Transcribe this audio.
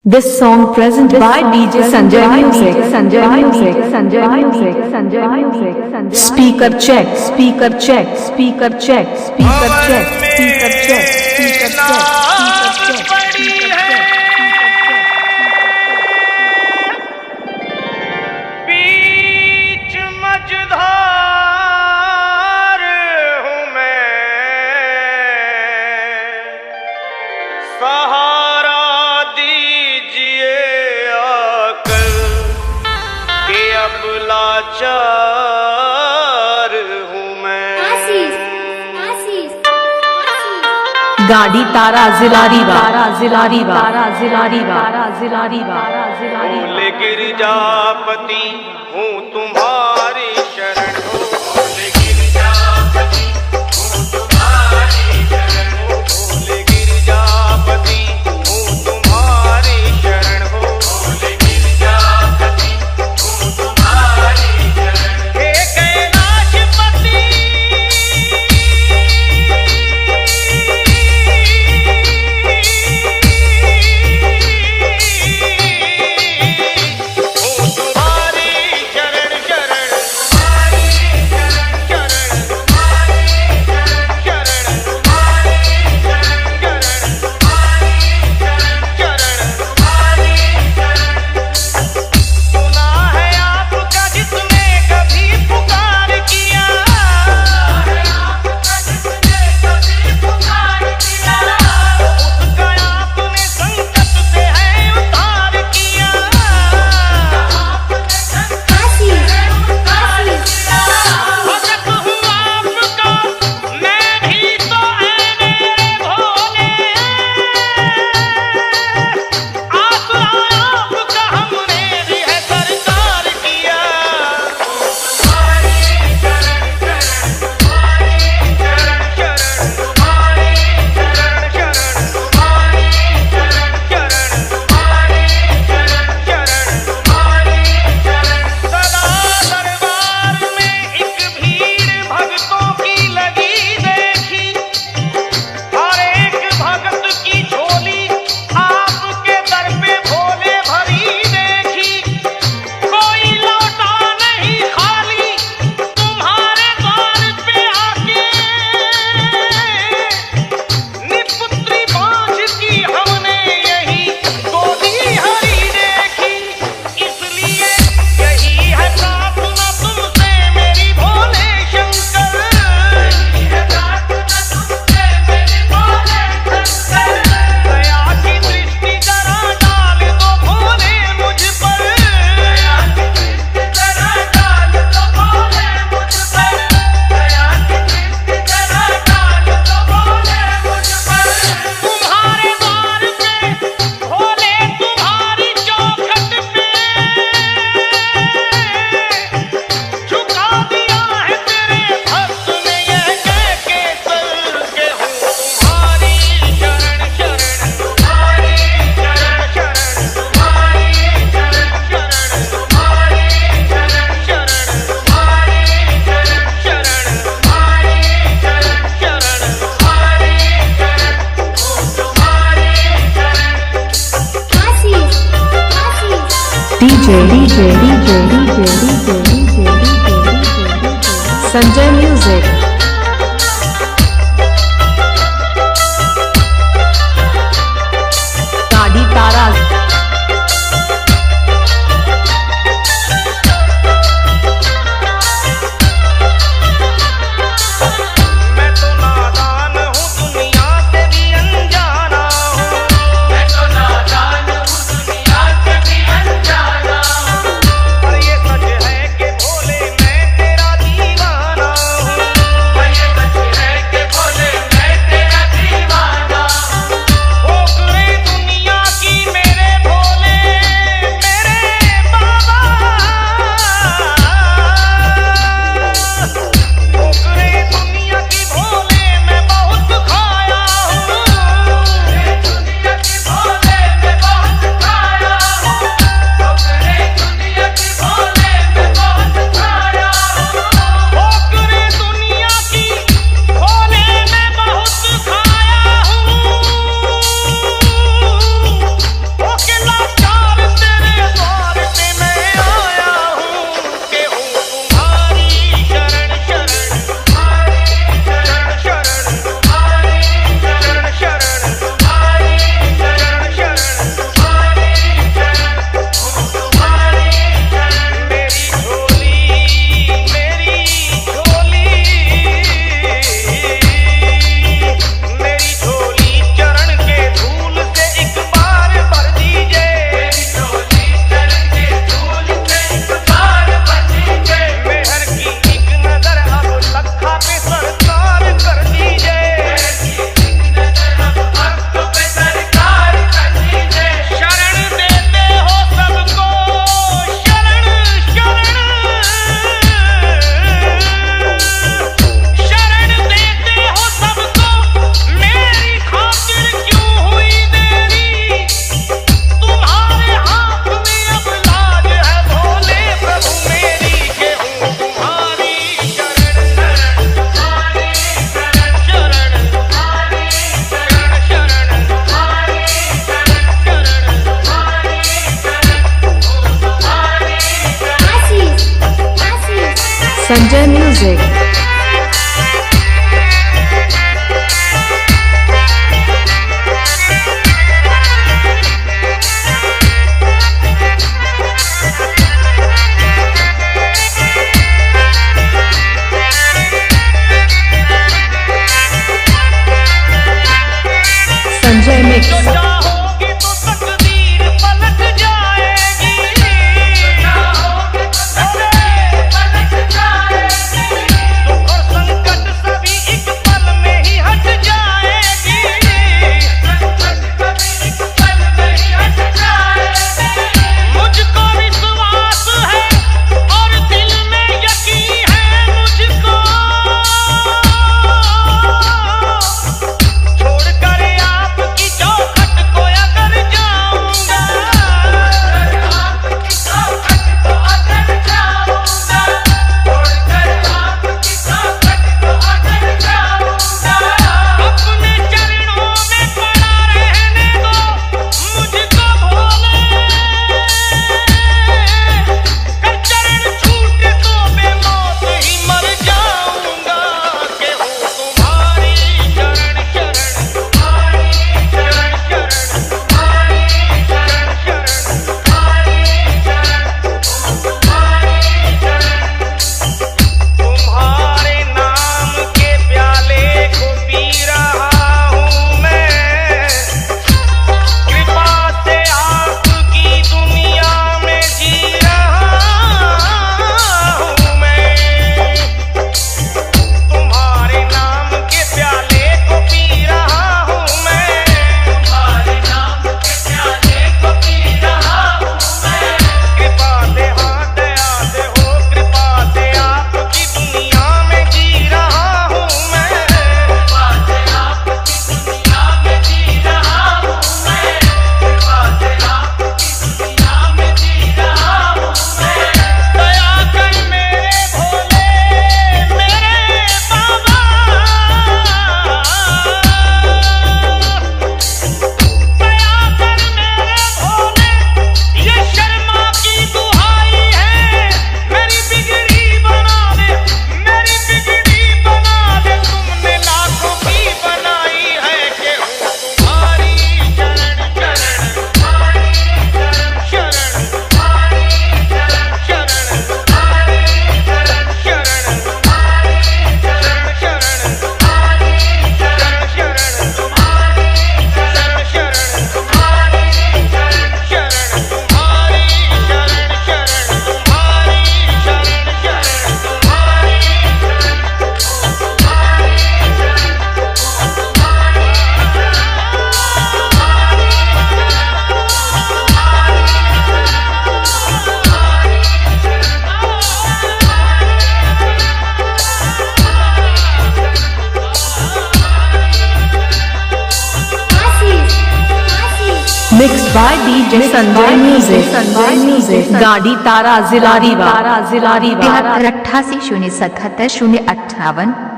This song presented by DJ Sanjay Music. Sanjay Music. Sanjay Music. Sanjay Music. Speaker check. Speaker check. Speaker check. Speaker check. Speaker check. Speaker check. बीच मझधार हूँ मैं, सहारा दीजिए आकर कि अब लाचार हूँ मैं। गाड़ी तारा जिलारी तारा जिलारी तारा जिलारी तारा जिलारी तारा जिलारी भोले गिरजापति हूँ तुम्हारी शरण हो। भोले गिरजापति हूँ तुम्हारी शरण हो। भोले गिरजापति हूँ तुम्हारी शरण हो। भोले गिरजापति हूँ तुम्हारी शरण। हे कैलाशपति Sanjay Music. गाड़ी तारा मैं तो नादान हूँ दुनिया से भी अनजाना हूँ। मैं तो नादान हूँ दुनिया से भी अनजाना हूँ। पर ये सच है कि भोले मैं तेरा दीवाना हूँ। Sanjay Music. Sanjay Mix. जो चाहोगी तो तकदीर पलट जाएगी, दुख और संकट सभी एक पल में ही हट जाएगी। मुझको विश्वास है और दिल में यकीन है मुझको, छोड़कर आपकी चौखट को अगर जाऊंगा, अपने चरणों में पड़ा रहने दो मुझको भोले, कर चरण छूटे तो मैं मौत ही मर जाऊंगा। के हो तुम्हारी शरण शरण, तुम्हारी शरण शरण, तुम्हारी शरण शरण, तुम्हारी शरण, तुम्हारे नाम के प्याले को पी रहा हूँ मैं, कृपा से आपकी दुनिया में जी रहा हूँ मैं, तुम्हारे नाम के प्याले को पी रहा हूँ मैं, तुम्हारे नाम के प्याले को पी रहा हूँ मैं, कृपा से हाँ दया से हो, कृपा से आपकी दुनिया में जी रहा हूँ मैं, कृपा से आपकी दुनिया में जी रहा हूँ मैं, कृपा से आपकी दुनिया में जी रहा हूँ मैं। दया कर मेरे भोले मेरे बाबा, दया कर मेरे भोले, ये शर्मा की दुहाई है, मेरी बिगड़ी बना दे, मेरी बिगड़ी बना दे, तुमने लाखों की बनाई है। के हो तुम्हारी शरण शरण, तुम्हारी शरण शरण, तुम्हारी शरण शरण, तुम्हारी शरण शरण, तुम्हारी शरण शरण, तुम्हारी शरण शरण, तुम्हारी शरण शरण, तुम्हारी शरण शरण, तुम्हारी शरण शरण, तुम्हारी शरण शरण, तुम्हारी Mixed by DJ Sanjay Music. Sanjay Music. गाड़ी तारा जिला रीवा, तारा जिला रीवा। 73 88 077 058